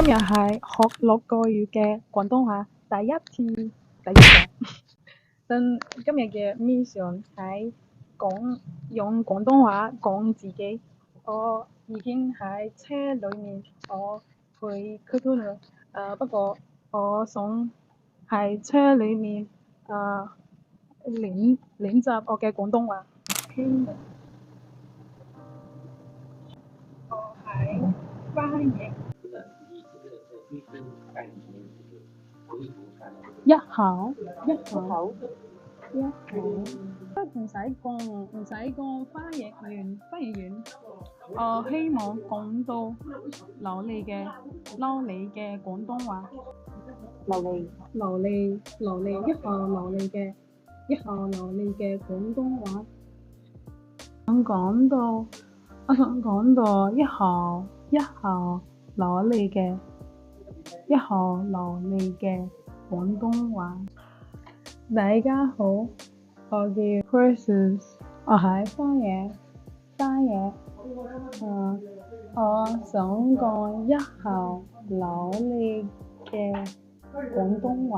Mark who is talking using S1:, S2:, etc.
S1: 今日係學6個月嘅廣東話第一次第一課。今日嘅 mission 係用廣東話講自己。我已經喺車裏面，我去 QQ 啦。不過我想喺車裏面練習我嘅廣東話。我喺翻譯一考，唔使講翻譯員。我希望講到流利嘅廣東話，流利一項流利嘅廣東話。我想講到一項流利嘅廣東話。大家好，我叫 Precious， 我係翻譯。我想講一項流利嘅廣東話。